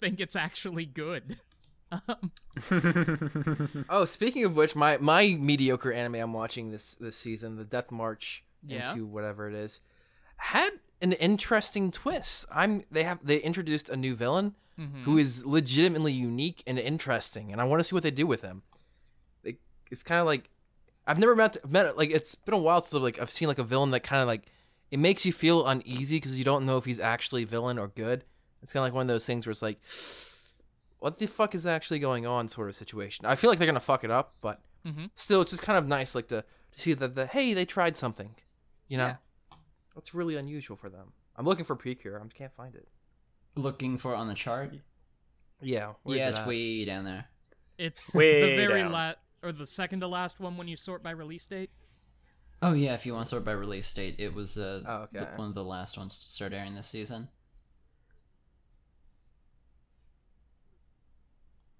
think it's actually good. Oh, speaking of which, my mediocre anime I'm watching this season, the Death March into whatever it is, had an interesting twist. They introduced a new villain who is legitimately unique and interesting, and I want to see what they do with him. It's kind of like I've never met like it's been a while since like I've seen like a villain that kind of like it makes you feel uneasy because you don't know if he's actually villain or good. It's kind of like one of those things where it's like, what the fuck is actually going on sort of situation. I feel like they're gonna fuck it up, but still, it's just kind of nice like to see that hey, they tried something, you know. That's really unusual for them. I'm looking for Precure. I can't find it. Looking for it on the chart? Yeah. It's way down there. It's way the very down. last, or the second to last one when you sort by release date. Oh yeah, if you want to sort by release date, it was okay. one of the last ones to start airing this season.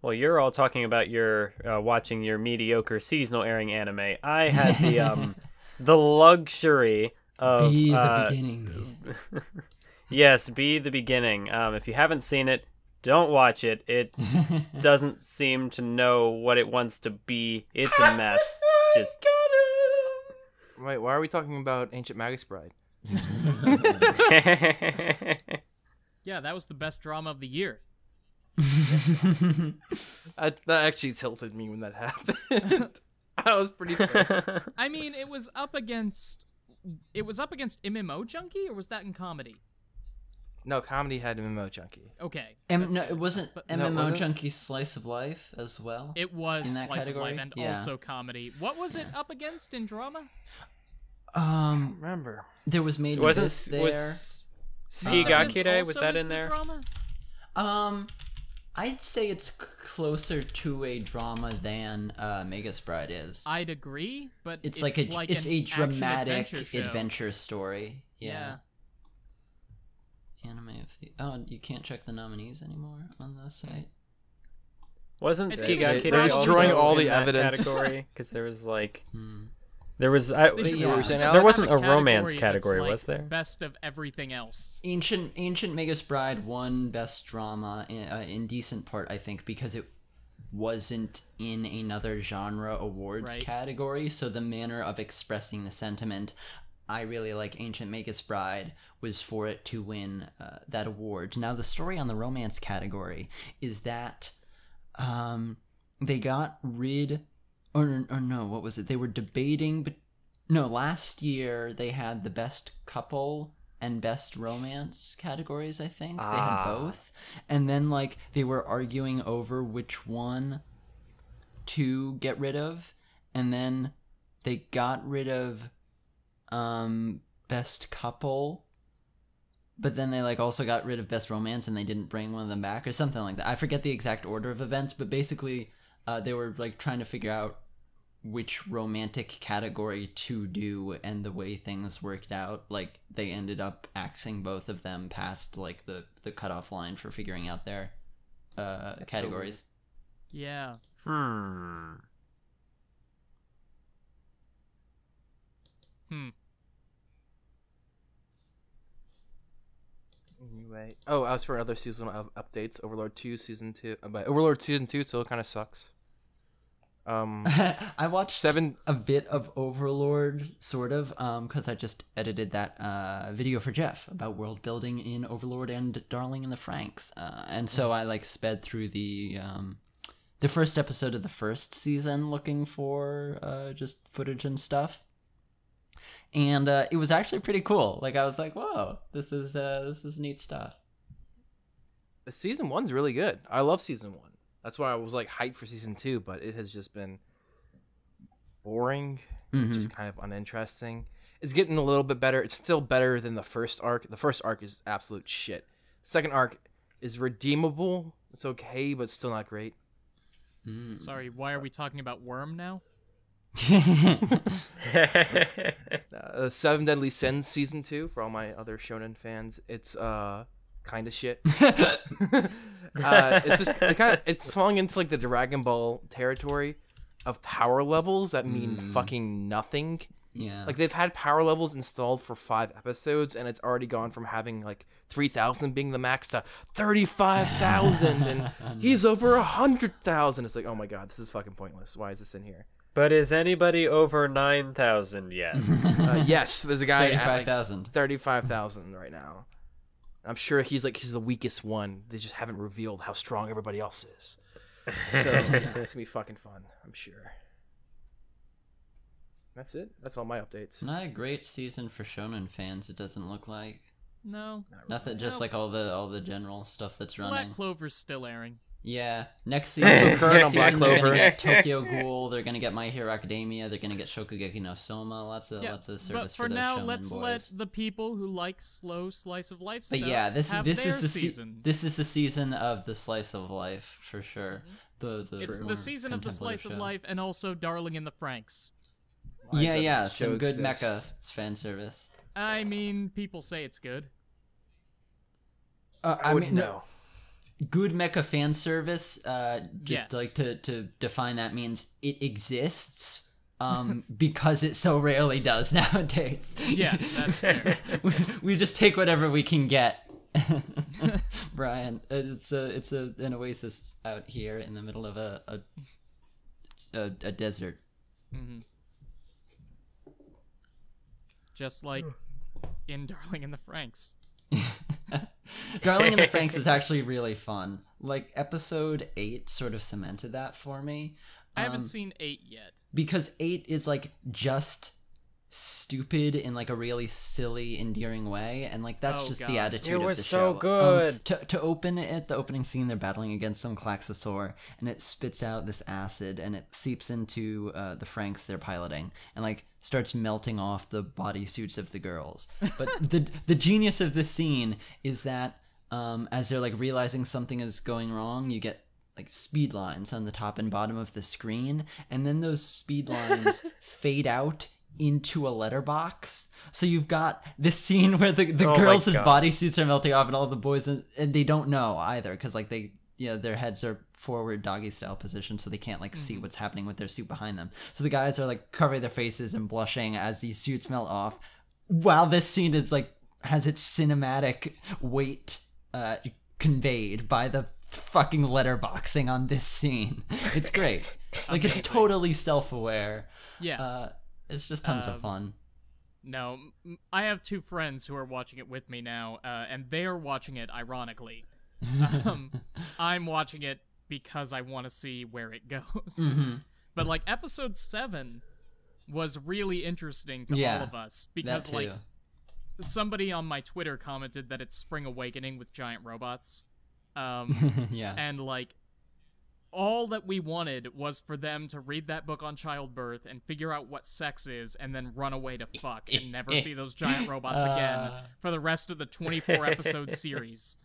Well, you're all talking about your watching your mediocre seasonal airing anime. I had the the luxury of Be the beginning. Yes, Be the Beginning. If you haven't seen it, don't watch it. It doesn't seem to know what it wants to be. It's a mess. Just Wait, why are we talking about Ancient Magus Bride? Yeah, that was the best drama of the year. That actually tilted me when that happened. I was pretty pissed. I mean, it was up against MMO Junkie, or was that in comedy? No, comedy had MMO Junkie. Okay. No, it wasn't MMO was it? Junkie Slice of Life as well. It was in that Slice category? of Life and Yeah. also comedy. What was it up against in drama? Remember. There was Made in wasn't Abyss there. Higakure, was Also that is in the there? Drama? I'd say it's closer to a drama than Magus Bride is. I'd agree, but It's it's like a an dramatic action-adventure show. adventure story. Yeah. Anime of the you can't check the nominees anymore on the site. Wasn't It's- Higakure They're destroying also all in the that evidence. category? Because there was like Hmm. there was They should yeah. just There have wasn't a category romance that's category, like was there? Best of everything else. Ancient Magus Bride won Best Drama in decent part, I think, because it wasn't in another genre awards Right. category, so the manner of expressing the sentiment, I really like Ancient Magus Bride, was for it to win that award. Now, the story on the romance category is that they got rid... Or no, what was it? They were debating... But no, last year they had the Best Couple and Best Romance categories, I think. They had both. And then, like, they were arguing over which one to get rid of. And then they got rid of Best Couple, but then they like also got rid of Best Romance and they didn't bring one of them back or something like that. I forget the exact order of events, but basically they were like trying to figure out which romantic category to do, and the way things worked out, like they ended up axing both of them past like the cutoff line for figuring out their categories. Yeah. Anyway, as for other seasonal updates, Overlord 2 season 2, but Overlord season 2 still kind of sucks. I watched a bit of Overlord, sort of, because I just edited that video for Jeff about world building in Overlord and Darling in the Franxx, and so I like sped through the first episode of the first season looking for just footage and stuff. And it was actually pretty cool. Like I was like, "Whoa, this is neat stuff." Season 1's really good. I love season 1. That's why I was like hyped for season 2, but it has just been boring, just kind of uninteresting. It's getting a little bit better. It's still better than the first arc. The first arc is absolute shit. The second arc is redeemable. It's okay, but still not great. Sorry, why are we talking about Worm now? Seven Deadly Sins season 2 for all my other shonen fans. It's kind of shit. It's just it's falling into like the Dragon Ball territory of power levels that mean fucking nothing. Yeah. Like they've had power levels installed for 5 episodes, and it's already gone from having like 3,000 being the max to 35,000, and he's over 100,000. It's like, oh my god, this is fucking pointless. Why is this in here? But is anybody over 9,000 yet? Yes, there's a guy at 35,000. 35,000 right now. I'm sure he's the weakest one. They just haven't revealed how strong everybody else is. So yeah, it's gonna be fucking fun, I'm sure. That's it. That's all my updates. Not a great season for shonen fans. It doesn't look like. No. Nothing. Just like all the general stuff that's running. Black Clover's still airing. Yeah. Next season, current next on Black season they're Clover. gonna get Tokyo Ghoul. They're gonna get My Hero Academia. They're gonna get Shokugeki no Soma. Lots of service but for those now, shonen let's boys. let the people who like slow slice of life But stuff yeah, this have is their the season. this is the season of the slice of life for sure. It's the season of the slice of life, and also Darling in the Franxx. Yeah, some show good exists? mecha fan service. I mean, people say it's good. I wouldn't know. Good mecha fan service, just Yes. like to define that means it exists because it so rarely does nowadays. Yeah, that's fair. we just take whatever we can get. Brian, it's an oasis out here in the middle of a desert. Mm-hmm. Just like in Darling in the Franxx. Darling in the Franxx is actually really fun. Like, episode 8 sort of cemented that for me. I haven't seen 8 yet. Because 8 is, like, just stupid in, like, a really silly, endearing way. And, like, that's just the attitude of the show. It was so good. To open it, the opening scene, they're battling against some Klaxosaur, and it spits out this acid, and it seeps into the Franks they're piloting, and, like, starts melting off the bodysuits of the girls. But the genius of this scene is that as they're, like, realizing something is going wrong, you get, like, speed lines on the top and bottom of the screen, and then those speed lines fade out into a letterbox. So you've got this scene where the girls' bodysuits are melting off, and all the boys, and they don't know either, because, like, their heads are forward doggy style position, so they can't, like, see what's happening with their suit behind them. So the guys are, like, covering their faces and blushing as these suits melt off, while this scene is, like, has its cinematic weight conveyed by the fucking letterboxing on this scene. It's great. Like, it's totally self-aware. Yeah. It's just tons of fun. No, I have 2 friends who are watching it with me now, and they're watching it ironically. I'm watching it because I want to see where it goes. Mm-hmm. But, like, episode 7 was really interesting to all of us, because, like, somebody on my Twitter commented that it's Spring Awakening with giant robots. Yeah. And, like, all that we wanted was for them to read that book on childbirth and figure out what sex is, and then run away to fuck and never see those giant robots again for the rest of the 24 episode series.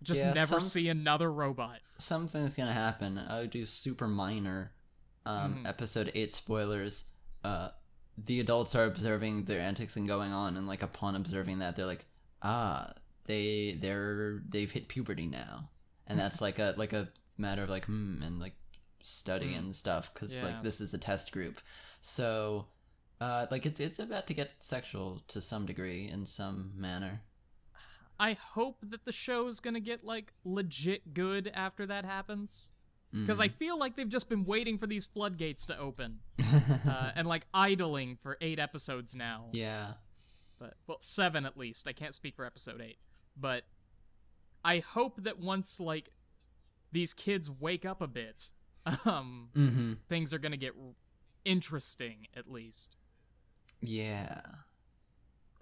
Just never see another robot. Something's gonna happen. I'll do super minor episode 8 spoilers. The adults are observing their antics and going on, and, like, upon observing that, they're like, they've hit puberty now. And that's like a matter of, like, and, like, study and stuff, because like, this is a test group. So like, it's about to get sexual to some degree, in some manner. I hope that the show's gonna get, like, legit good after that happens, because I feel like they've just been waiting for these floodgates to open and, like, idling for 8 episodes now. Yeah. But, well, 7 at least. I can't speak for episode 8. But I hope that once, like, these kids wake up a bit, things are gonna get interesting, at least. Yeah.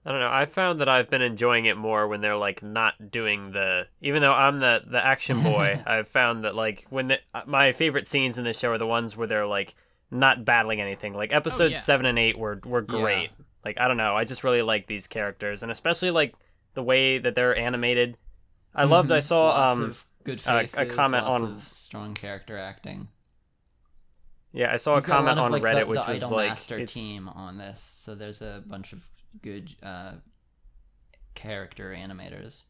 I don't know. I found that I've been enjoying it more when they're, like, not doing even though I'm the action boy, I've found that, like, when my favorite scenes in this show are the ones where they're, like, not battling anything. Like, episodes 7 and 8 were great. Yeah. Like, I don't know. I just really like these characters, and especially, like, the way that they're animated. I loved. I saw lots of good faces, a comment lots on of strong character acting. Yeah, I saw a comment on Reddit, which was like Idolmaster team on this, so there's a bunch of good character animators.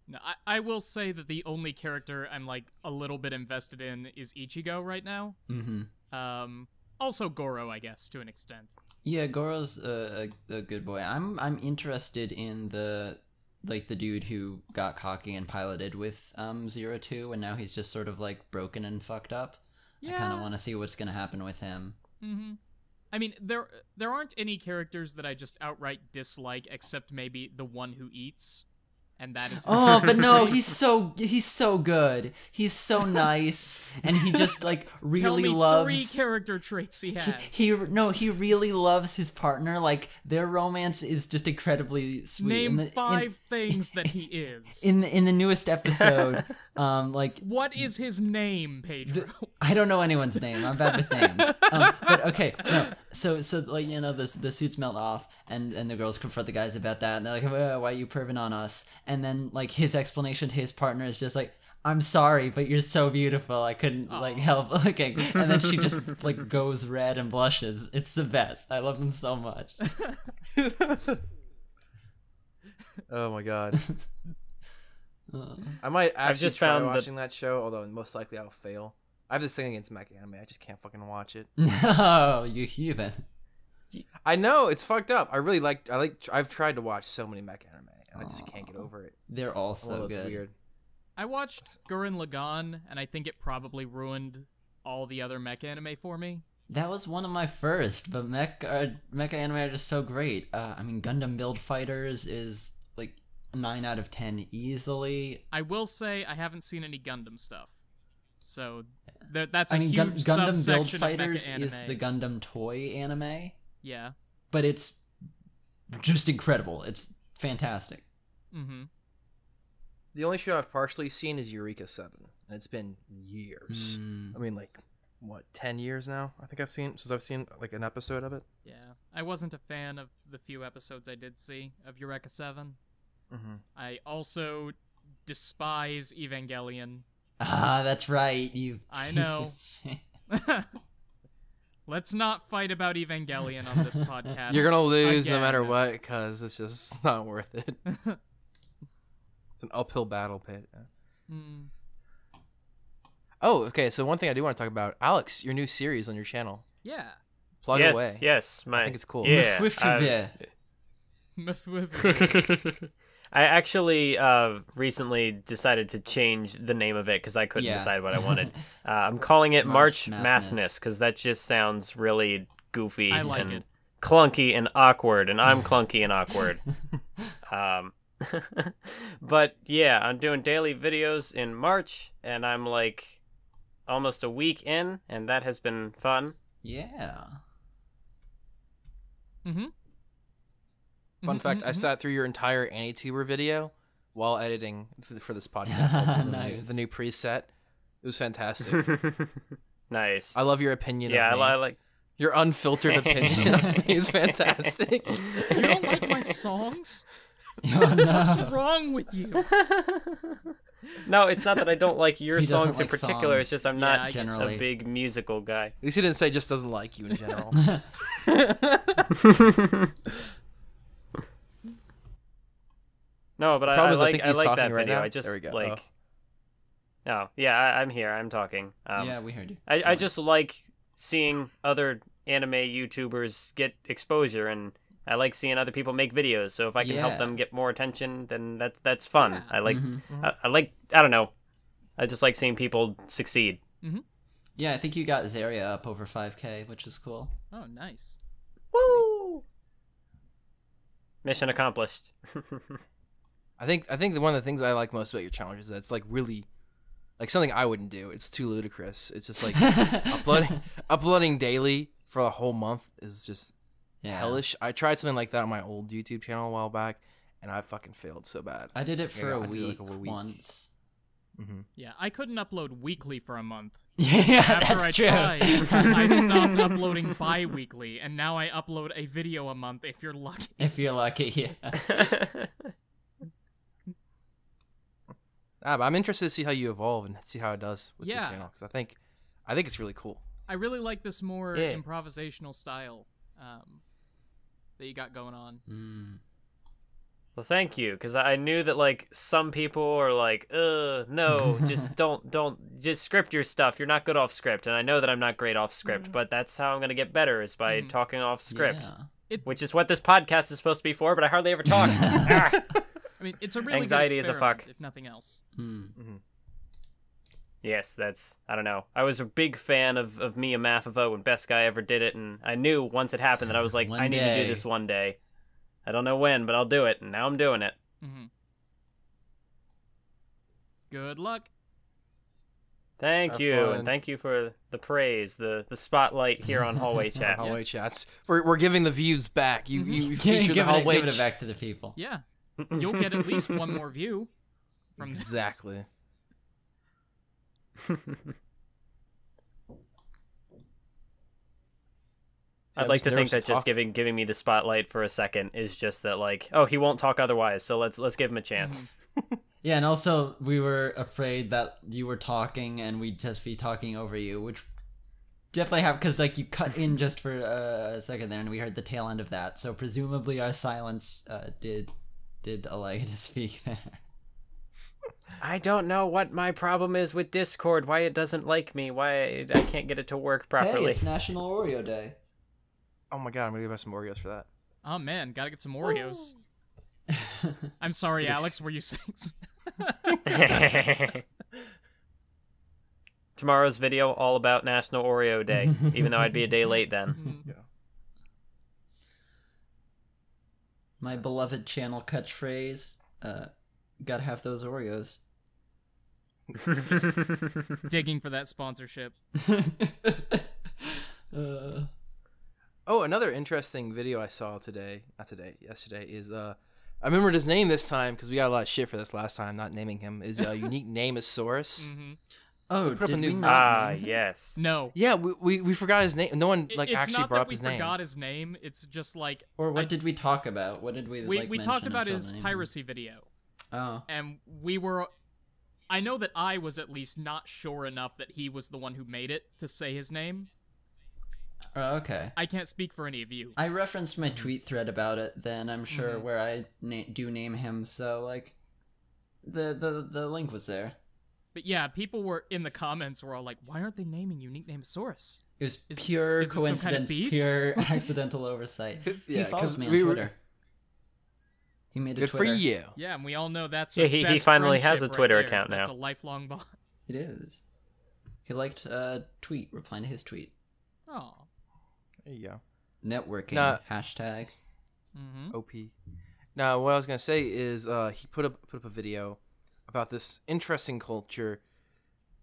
No, I will say that the only character I'm, like, a little bit invested in is Ichigo right now. Also Goro, I guess, to an extent. Yeah, Goro's a good boy. I'm interested in the dude who got cocky and piloted with 02, and now he's just sort of like broken and fucked up. Yeah. I kind of want to see what's gonna happen with him. Mm-hmm. I mean, there aren't any characters that I just outright dislike, except maybe the one who eats. And that is but no, he's so good. He's so nice, and he just like really loves 3 character traits he has. He really loves his partner. Like their romance is just incredibly sweet. Name 5 things that he is. In the newest episode, like what is his name, Pedro? I don't know anyone's name. I'm bad with names. But okay, no. So like the suits melt off, and the girls confront the guys about that, and they're like, why are you perving on us? And then like his explanation to his partner is just like, I'm sorry, but you're so beautiful, I couldn't like help looking. And then she just like goes red and blushes. It's the best. I love him so much. Oh my god. I might actually just try found watching that show, although most likely I'll fail. I have this thing against mech anime. I just can't fucking watch it. No, you heathen. I know, it's fucked up. I've tried to watch so many mech anime, and I just can't get over it. They're all so good. Weird. I watched Gurren Lagann, and I think it probably ruined all the other mech anime for me. That was one of my first, but mecha anime are just so great. I mean, Gundam Build Fighters is like 9 out of 10 easily. I will say I haven't seen any Gundam stuff, so that's a huge Gundam Build subsection of Fighters mecha anime. is the Gundam toy anime. Yeah, but it's just incredible. It's fantastic. Mm-hmm. The only show I've partially seen is Eureka 7, and it's been years. I mean, like, what, 10 years now? I think since I've seen like an episode of it. Yeah, I wasn't a fan of the few episodes I did see of Eureka 7. Mm-hmm. I also despise Evangelion. Ah, that's right. You. I know. Let's not fight about Evangelion on this podcast. You're gonna lose again. no matter what, because it's just not worth it. It's an uphill battle, Pit. Mm. Oh, okay. So one thing I do want to talk about, Alex, your new series on your channel. Yeah. Plug it away. Yes, I think it's cool. Yeah. I actually recently decided to change the name of it because I couldn't decide what I wanted. I'm calling it March Madness because that just sounds really goofy and clunky and awkward, and I'm clunky and awkward. But yeah, I'm doing daily videos in March, and I'm like almost a week in, and that has been fun. Yeah. Mm-hmm. Fun fact, I sat through your entire AniTuber video while editing for this podcast. Nice. The new preset. It was fantastic. Nice. I love your opinion of me. I like... Your unfiltered opinion of me is fantastic. You don't like my songs? Oh, no. What's wrong with you? No, it's not that I don't like your songs in like particular. songs. It's just I'm not generally a big musical guy. At least he didn't say just doesn't like you in general. No, but I like that right video. now. I just There we go. like. Oh yeah, I'm here. I'm talking. Yeah, we heard you. I just like seeing other anime YouTubers get exposure, and I like seeing other people make videos. So if I can help them get more attention, then that's fun. Yeah. I like I don't know. I just like seeing people succeed. Mm-hmm. Yeah, I think you got Zarya up over 5K, which is cool. Oh, nice. Woo! Mission accomplished. I think one of the things I like most about your challenge is that it's like really like something I wouldn't do. It's too ludicrous. It's just like uploading daily for a whole month is just hellish. I tried something like that on my old YouTube channel a while back, and I fucking failed so bad. I did it for a week once. Mm-hmm. Yeah, I couldn't upload weekly for a month. Yeah, After that's I true. tried, I stopped uploading bi-weekly, and now I upload a video a month if you're lucky. If you're lucky, yeah. But I'm interested to see how you evolve and see how it does with your Yeah. channel, because I think it's really cool. I really like this more improvisational style that you got going on. Mm. Well, thank you, because I knew that, like, some people are like, no, just just script your stuff. You're not good off script, and I know that I'm not great off script, but that's how I'm going to get better, is by talking off script, which is what this podcast is supposed to be for, but I hardly ever talk. I mean, it's a really Anxiety good is a experiment, fuck. if nothing else. Yes, I don't know. I was a big fan of Mia Maffavo when Best Guy ever did it, and I knew once it happened that I was like, I need to do this one day. I don't know when, but I'll do it, and now I'm doing it. Good luck. Thank you, and thank you for the praise, the spotlight here on Hallway Chats. Hallway Chats. We're giving the views back. You featured the hallway give it back to the people. Yeah. You'll get at least one more view from exactly. I'd like to think that just giving me the spotlight for a second is just that, like, oh, he won't talk otherwise, so let's give him a chance. Yeah, and also we were afraid that you were talking and we'd just be talking over you, which definitely happened because, like, you cut in just for a second there, and we heard the tail end of that. So presumably our silence did allow you to speak there. I don't know what my problem is with Discord. Why it doesn't like me? Why I can't get it to work properly? Hey, it's National Oreo Day. Oh my god, I'm gonna give us some Oreos for that. Oh man, gotta get some Oreos. I'm sorry, Alex, were you saying? Tomorrow's video all about National Oreo Day, even though I'd be a day late then. Yeah. My beloved channel catchphrase, gotta have those Oreos. Digging for that sponsorship. Oh, another interesting video I saw yesterday is I remembered his name this time because we got a lot of shit for this last time not naming him. Is unique name is Saurus. Oh, did we not name him? Yes. No. Yeah, we forgot his name. No one actually brought up his name. It's not that we forgot his name. It's just like. Or what did we talk about? What did we talked about his piracy video. Oh. And we were. I know that I was at least not sure enough that he was the one who made it to say his name. Oh, okay. I can't speak for any of you. I referenced my tweet thread about it. Then I'm sure where I do name him. So like, the link was there. But yeah, people were in the comments were all like, "Why aren't they naming Unique Namesaurus?" It was pure coincidence, kind of pure accidental oversight. Yeah, he follows me on Twitter. He made a Good Twitter. for you. Yeah, and we all know that's he finally has a Twitter account now. That's a lifelong bond. It is. He liked a tweet, replying to his tweet. Oh. There you go. Networking hashtag. OP. Now, what I was gonna say is, he put up a video about this interesting culture.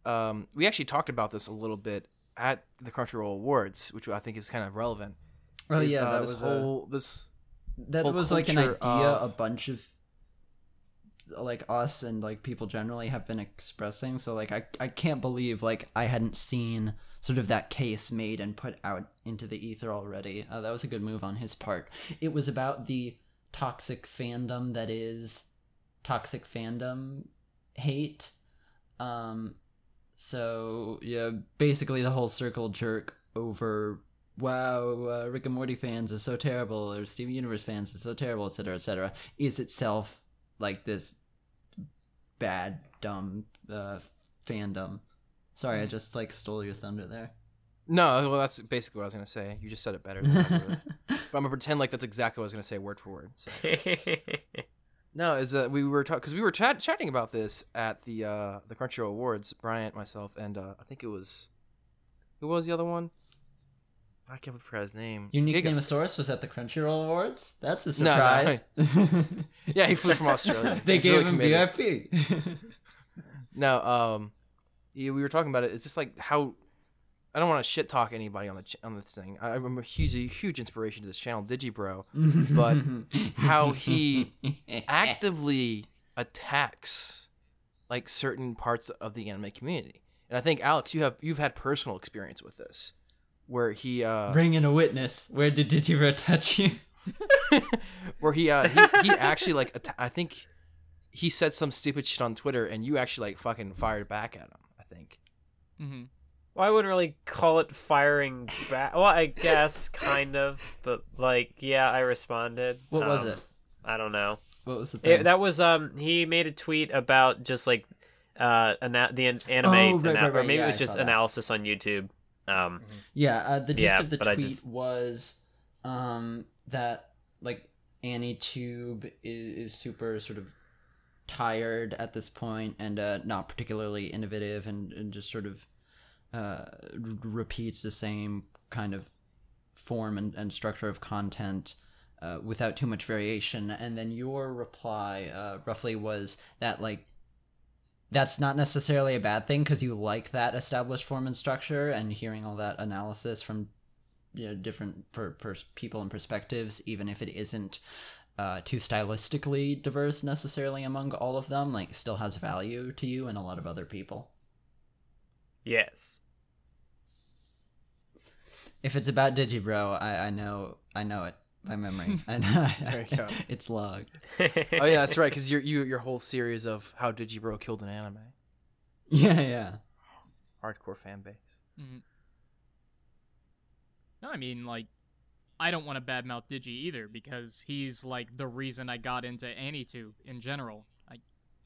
We actually talked about this a little bit at the Crunchyroll Awards, which I think is kind of relevant. Oh yeah, that was like an idea a bunch of like us and like people generally have been expressing. So like I can't believe like I hadn't seen sort of that case made and put out into the ether already. That was a good move on his part. It was about the toxic fandom that is toxic fandom hate. So yeah, basically the whole circle jerk over wow, Rick and Morty fans are so terrible, or Steven Universe fans are so terrible, etc., is itself like this bad, dumb fandom. Sorry, I just like stole your thunder there. No, well, that's basically what I was gonna say. You just said it better than I would. But I'm gonna pretend like that's exactly what I was gonna say, word for word. So. No, is we were because we were chatting about this at the Crunchyroll Awards. Bryant, myself, and I think it was who was the other one? I can't forget his name. Unique Namesaurus was at the Crunchyroll Awards. That's a surprise. No. Yeah, he flew from Australia. They gave him VIP. No, yeah, we were talking about it. It's just like how I don't want to shit talk anybody on this thing. I'm a huge inspiration to this channel, Digibro, but how he actively attacks like certain parts of the anime community. And I think Alex, you've had personal experience with this, where he bring in a witness. Where did Digibro touch you? Where he actually like I think he said some stupid shit on Twitter, and you actually like fucking fired back at him. I think. Mm-hmm. Well, I wouldn't really call it firing back. Well, I guess kind of, but like, yeah, I responded. What was it? I don't know. What was the thing? That was he made a tweet about just like the anime, or maybe it was just analysis on YouTube. The gist of the tweet was that like AniTube is super sort of tired at this point and not particularly innovative and just sort of repeats the same kind of form and structure of content without too much variation. And then your reply roughly was that like that's not necessarily a bad thing because you like that established form and structure, and hearing all that analysis from different people and perspectives, even if it isn't too stylistically diverse necessarily among all of them, like still has value to you and a lot of other people. Yes. If it's about Digibro, I know it by memory. There you go. It's logged. Oh yeah, that's right. Because your whole series of how Digibro killed an anime. Yeah. Hardcore fan base. Mm-hmm. No, I mean like, I don't want to badmouth Digi either because he's like the reason I got into AniTube in general.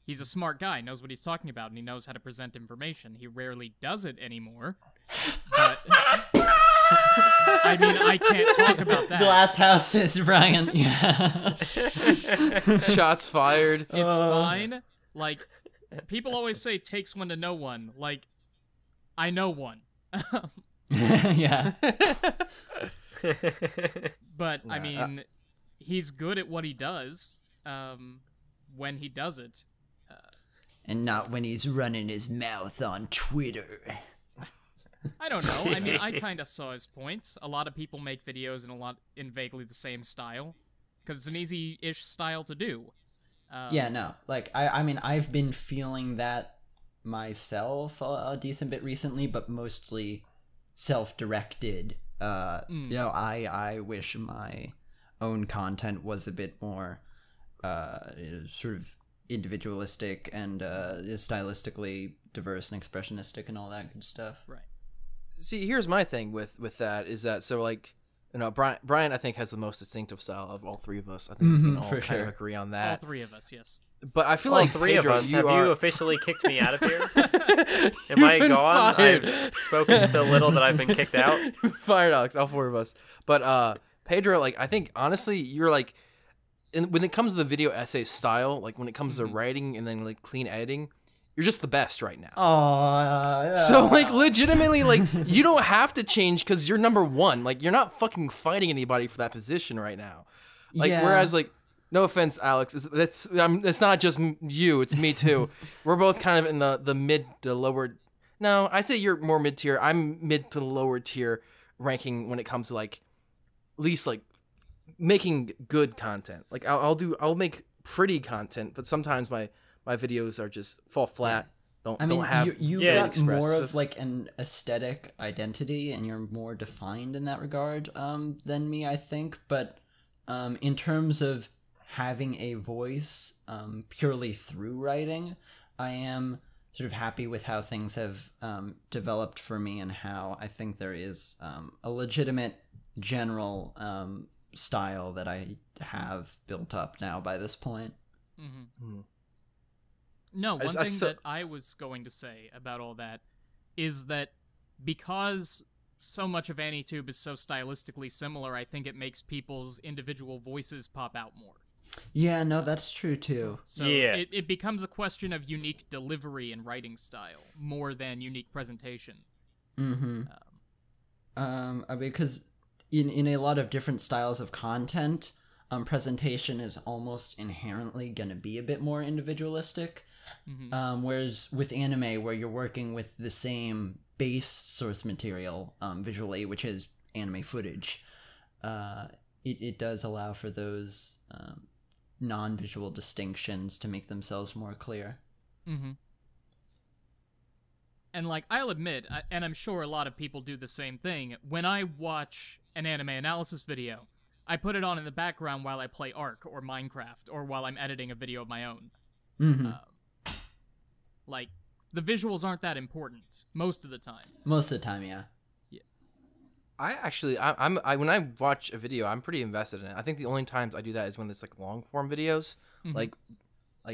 He's a smart guy, knows what he's talking about, and he knows how to present information. He rarely does it anymore, but. I mean, I can't talk about that. Glass houses, Ryan. Yeah. Shots fired. It's fine. Like, people always say takes one to know one. Like, I know one. Yeah. But, I mean, he's good at what he does when he does it. And not when he's running his mouth on Twitter. I don't know. I mean, I kind of saw his point. A lot of people make videos in vaguely the same style, because it's an easy-ish style to do. Yeah, no. Like, I mean, I've been feeling that myself a decent bit recently, but mostly self-directed. I wish my own content was a bit more sort of individualistic and stylistically diverse and expressionistic and all that good stuff. Right. See, here's my thing with that is that so like Brian I think has the most distinctive style of all three of us. I think we can all kind of agree on that. All three of us, yes. But I feel all like three Pedro, of us. you you officially kicked me out of here? Am I gone? Fired. I've spoken so little that I've been kicked out. Fired, Alex. All four of us. But Pedro, like I think honestly, you're like, when it comes to the video essay style, like when it comes to writing and then like clean editing, you're just the best right now. Oh, so like legitimately, like you don't have to change because you're number one. Like you're not fucking fighting anybody for that position right now. Like whereas like, no offense, Alex, it's not just you, it's me too. We're both kind of in the mid to lower. No, I say you're more mid tier. I'm mid to lower tier ranking when it comes to like, at least like making good content. Like I'll make pretty content, but sometimes my videos are just fall flat. Don't have you've got more of like an aesthetic identity and you're more defined in that regard than me, I think. But in terms of having a voice purely through writing, I am sort of happy with how things have developed for me and how I think there is a legitimate general style that I have built up now by this point. Mm-hmm. No, one thing that I was going to say about all that is that because so much of AniTube is so stylistically similar, I think it makes people's individual voices pop out more. Yeah, no, that's true too. So it becomes a question of unique delivery and writing style more than unique presentation. Mm-hmm. Because in a lot of different styles of content, presentation is almost inherently going to be a bit more individualistic. Mm-hmm. Whereas with anime, where you're working with the same base source material visually, which is anime footage, it does allow for those non-visual distinctions to make themselves more clear. Mm-hmm. And like, I'll admit, and I'm sure a lot of people do the same thing, when I watch an anime analysis video, I put it on in the background while I play Ark or Minecraft, or while I'm editing a video of my own. Mm-hmm. Like, the visuals aren't that important most of the time. Most of the time, yeah. I actually, when I watch a video, I'm pretty invested in it. I think the only times I do that is when it's like long form videos, like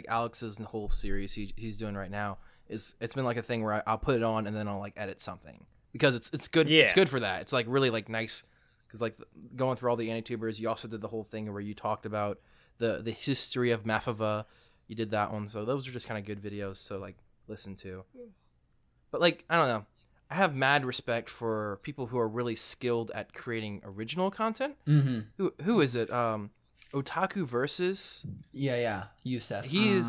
Alex's whole series he's doing right now it's been like a thing where I'll put it on and then I'll like edit something because it's good. Yeah. It's good for that. It's like really like nice because like going through all the AniTubers, you also did the whole thing where you talked about the history of Mafava. You did that one, so those are just kind of good videos to like listen to. But like I don't know, I have mad respect for people who are really skilled at creating original content. Who is it? Otaku Versus. Yeah, Yusef. He is,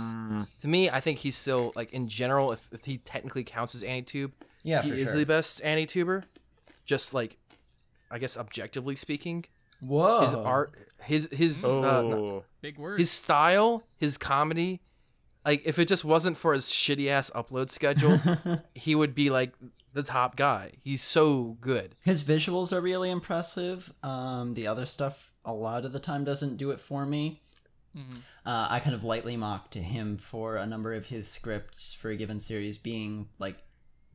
to me, I think he's still, like, in general, if he technically counts as AniTube, he is the best AniTuber. Just, like, I guess objectively speaking. Whoa. His art, his big words. his style, his comedy, like, if it just wasn't for his shitty-ass upload schedule, he would be, like, the top guy. He's so good. His visuals are really impressive. The other stuff a lot of the time doesn't do it for me. I kind of lightly mocked him for a number of his scripts for a given series being like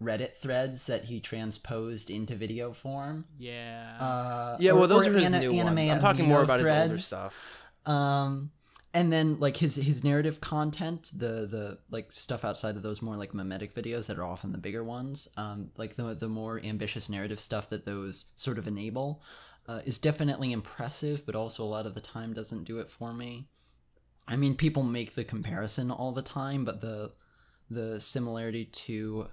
Reddit threads that he transposed into video form. Yeah. Well, those are his new anime ones. I'm talking more about threads. his older stuff. And then like his narrative content, the like stuff outside of those more like mimetic videos that are often the bigger ones, like the more ambitious narrative stuff that those sort of enable, is definitely impressive, but also a lot of the time doesn't do it for me. I mean, people make the comparison all the time, but the similarity to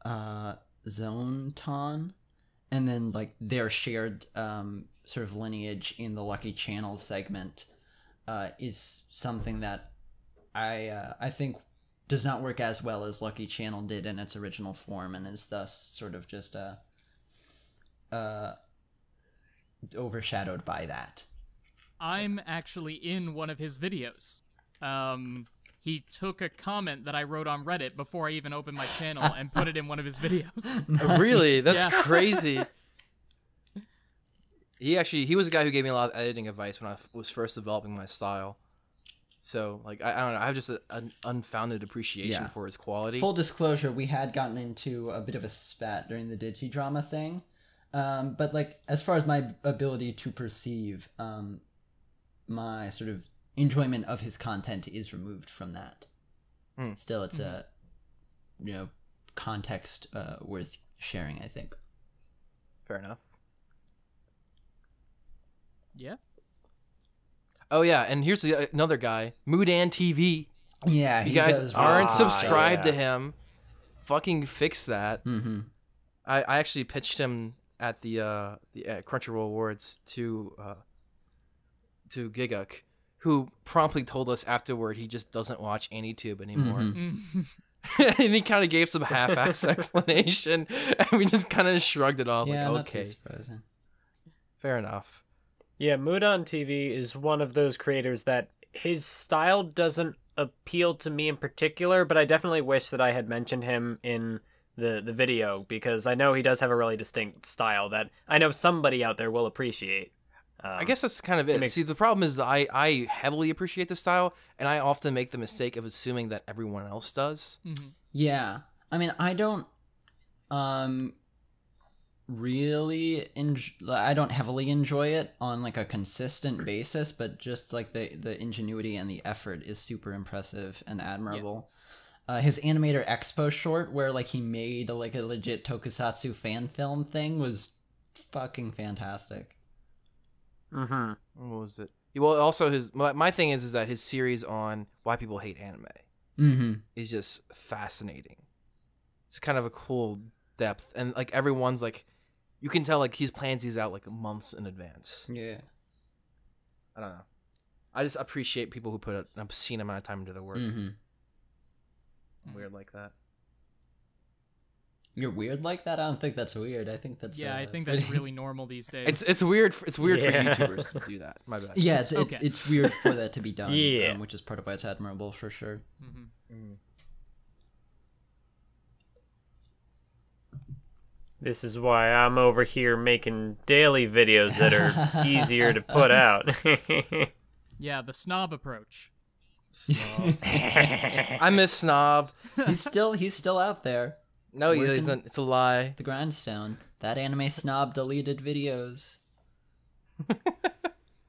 Zonton, and then like their shared sort of lineage in the Lucky Channel segment. Is something that I think does not work as well as Lucky Channel did in its original form, and is thus sort of just overshadowed by that. I'm actually in one of his videos. He took a comment that I wrote on Reddit before I even opened my channel and put it in one of his videos. Really? That's Yeah. crazy. He was the guy who gave me a lot of editing advice when I was first developing my style. So, like, I don't know. I have just an unfounded appreciation for his quality. Full disclosure, we had gotten into a bit of a spat during the Digidrama thing. But, like, as far as my ability to perceive, my sort of enjoyment of his content is removed from that. Still, it's a, context worth sharing, I think. Fair enough. Yeah. Oh yeah, and here's another guy, Mudan TV. Yeah, you guys does aren't really- subscribed to him. Fucking fix that. Mm-hmm. I actually pitched him at the Crunchyroll Awards to Giguk, who promptly told us afterward he just doesn't watch AniTube anymore. Mm-hmm. And he kind of gave some half-ass explanation, and we just kind of shrugged it off. Yeah, like, not too okay, surprising. fair enough. Yeah, Mudan TV is one of those creators that his style doesn't appeal to me in particular, but I definitely wish that I had mentioned him in the video, because I know he does have a really distinct style that I know somebody out there will appreciate. I guess that's kind of it. See, the problem is that I heavily appreciate the style, and I often make the mistake of assuming that everyone else does. Yeah. I mean, I don't really I don't heavily enjoy it on like a consistent basis, but just like the ingenuity and the effort is super impressive and admirable. His Animator Expo short where like he made like a legit tokusatsu fan film thing was fucking fantastic. What was it? Well, also my thing is that his series on why people hate anime is just fascinating. It's kind of a cool depth, and like everyone's like, you can tell like he plans these out like months in advance. Yeah. I don't know. I just appreciate people who put an obscene amount of time into their work. I'm weird like that. You're weird like that? I don't think that's weird. I think that's I think that's really normal these days. It's weird. It's weird for YouTubers to do that. My bad. Yeah, it's weird for that to be done. Yeah. Which is part of why it's admirable for sure. This is why I'm over here making daily videos that are easier to put out. Yeah, the snob approach. Snob. I miss Snob. He's still out there. No, he isn't. It's a lie. The grindstone. That anime snob deleted videos.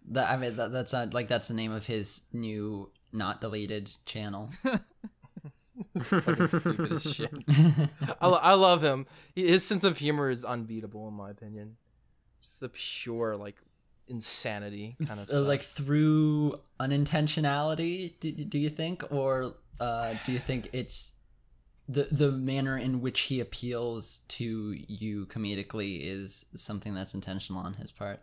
That's not like that's the name of his new not deleted channel. It's fucking stupid as shit. I love him. His sense of humor is unbeatable, in my opinion. Just the pure, like, insanity kind of stuff. Like, through unintentionality, do you think? Or do you think it's the manner in which he appeals to you comedically is something that's intentional on his part?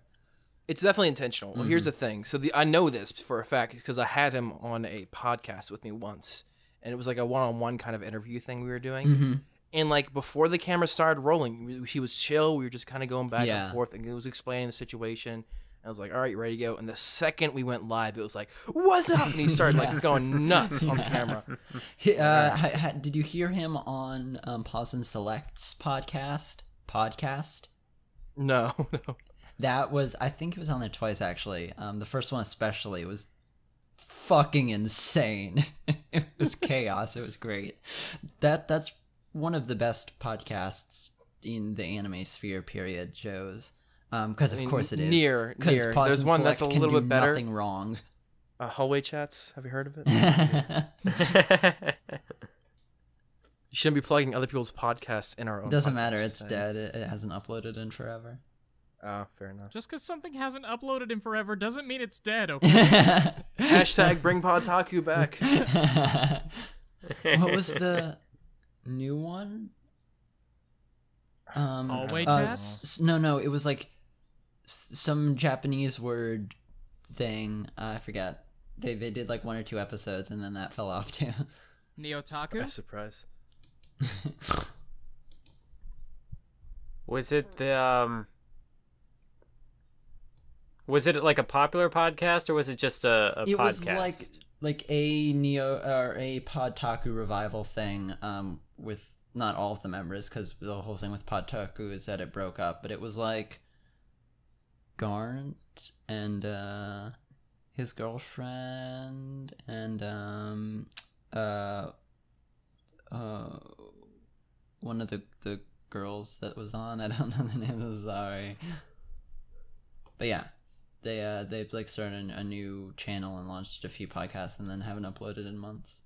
It's definitely intentional. Well, here's the thing. So I know this for a fact because I had him on a podcast with me once. And it was like a one-on-one kind of interview thing we were doing. And like before the camera started rolling, he was chill. We were just kind of going back and forth, and he was explaining the situation. I was like, "All right, you ready to go?" And the second we went live, it was like, "What's up?" And he started like going nuts on the camera. Did you hear him on Pause and Select's podcast? No. That was, I think it was on there twice actually. The first one especially was fucking insane. It was chaos. It was great. That's one of the best podcasts in the anime sphere, period, Joe's. Because of course it is. Near. There's one that's a little bit better. Nothing wrong. Hallway Chats. Have you heard of it? You shouldn't be plugging other people's podcasts in our own. Doesn't matter. It's dead. It hasn't uploaded in forever. Oh, fair enough. Just because something hasn't uploaded in forever doesn't mean it's dead, okay? Hashtag bring Podtaku back. What was the new one? Hallway Chats? No, it was like some Japanese word thing. I forget. They did like 1 or 2 episodes, and then that fell off too. Neotaku? Surprise. Was it the Was it like a popular podcast, or was it just a podcast? It was like a a Podtaku revival thing, with not all of the members, because the whole thing with Podtaku is that it broke up. But it was like Garnt and his girlfriend and one of the girls that was on. I don't know the name. I'm sorry, but yeah. They've like started a new channel and launched a few podcasts and then haven't uploaded in months.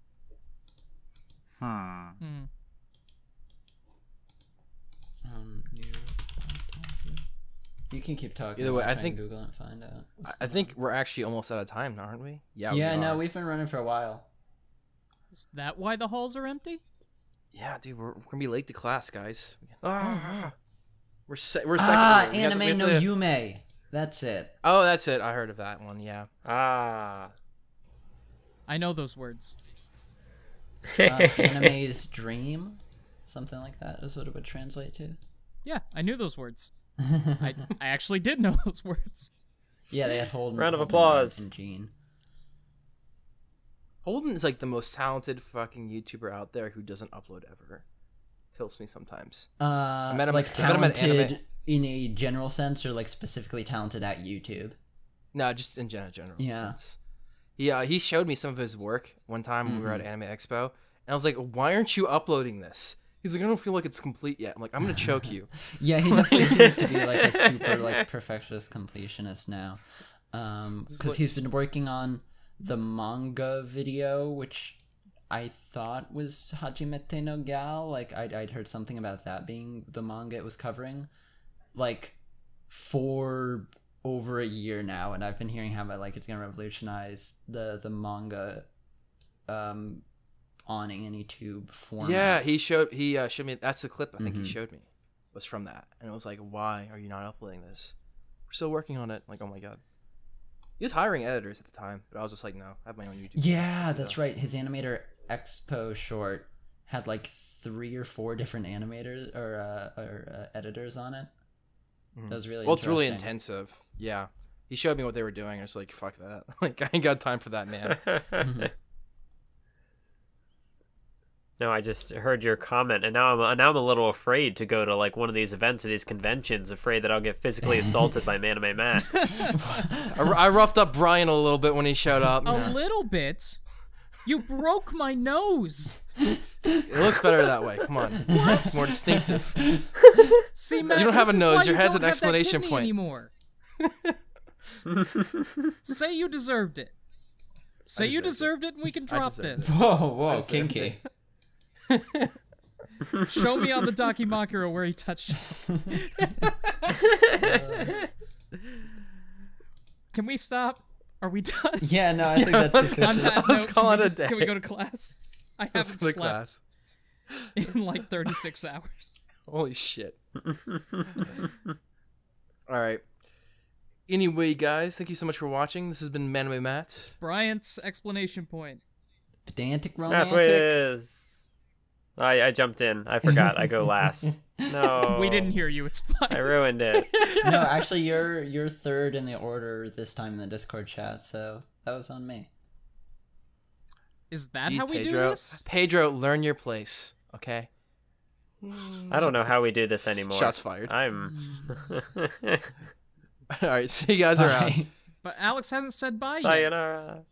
You can keep talking. Either way, I think Google and find out. I think we're actually almost out of time, aren't we? Yeah. No, we've been running for a while. Is that why the halls are empty? Yeah, dude, we're gonna be late to class, guys. We're second. Anime no Yume. That's it. Oh, that's it. I heard of that one. Yeah. I know those words. Anime's dream, something like that is what it would translate to. Yeah, I knew those words. I actually did know those words. Yeah, they had Holden. Round of applause. And Gene. Holden is like the most talented fucking YouTuber out there who doesn't upload ever. Tilts me sometimes. I met him talented in a general sense, or like specifically talented at YouTube? No, just in general sense. Yeah, he showed me some of his work one time when we were at Anime Expo, and I was like, "Why aren't you uploading this?" He's like, "I don't feel like it's complete yet." I'm like, "I'm gonna choke you." Yeah, he definitely seems to be like a super like perfectionist completionist now, because he's been working on the manga video, which I thought was Hajimete no Gal. Like I'd heard something about that being the manga it was covering, like for over a year now, and I've been hearing how like it's gonna revolutionize the manga awning in YouTube format. Yeah, he showed me. That's the clip I think he showed me was from that, and it was like, "Why are you not uploading this? We're still working on it." Like, oh my god. He was hiring editors at the time, but I was just like, no, I have my own YouTube. Yeah, that's right. His Animator Expo short had like 3 or 4 different animators or editors on it. That was really it's really intensive. Yeah. He showed me what they were doing. I was like, fuck that. Like, I ain't got time for that, man. No, I just heard your comment, and now I'm a little afraid to go to like one of these events or these conventions, afraid that I'll get physically assaulted by Manime Matt. I roughed up Brian a little bit when he showed up. A little bit? You broke my nose. It looks better that way. Come on. What? It's more distinctive. See, Matt, you don't have a nose. Your head's an an exclamation point. Anymore. Say you deserved it. Say you deserved it and we can drop this. Whoa, kinky. Show me on the Dakimakura where he touched Can we stop? Are we done? Yeah, no, I think that's On that Let's note, call it a just- day. Can we go to class? I haven't Let's go to slept class. in like 36 hours. Holy shit. All right. Anyway, guys, thank you so much for watching. This has been Manime Matt. Bryant's explanation point. Pedantic Math Romantic. whiz. I jumped in. I forgot. I go last. No. We didn't hear you. It's fine. I ruined it. No, actually, you're third in the order this time in the Discord chat, so that was on me. Is that Jeez, how we do Pedro. this? Pedro, learn your place, okay? I don't know how we do this anymore. Shots fired. I'm. All right, see you guys around. Bye. But Alex hasn't said bye yet. Sayonara.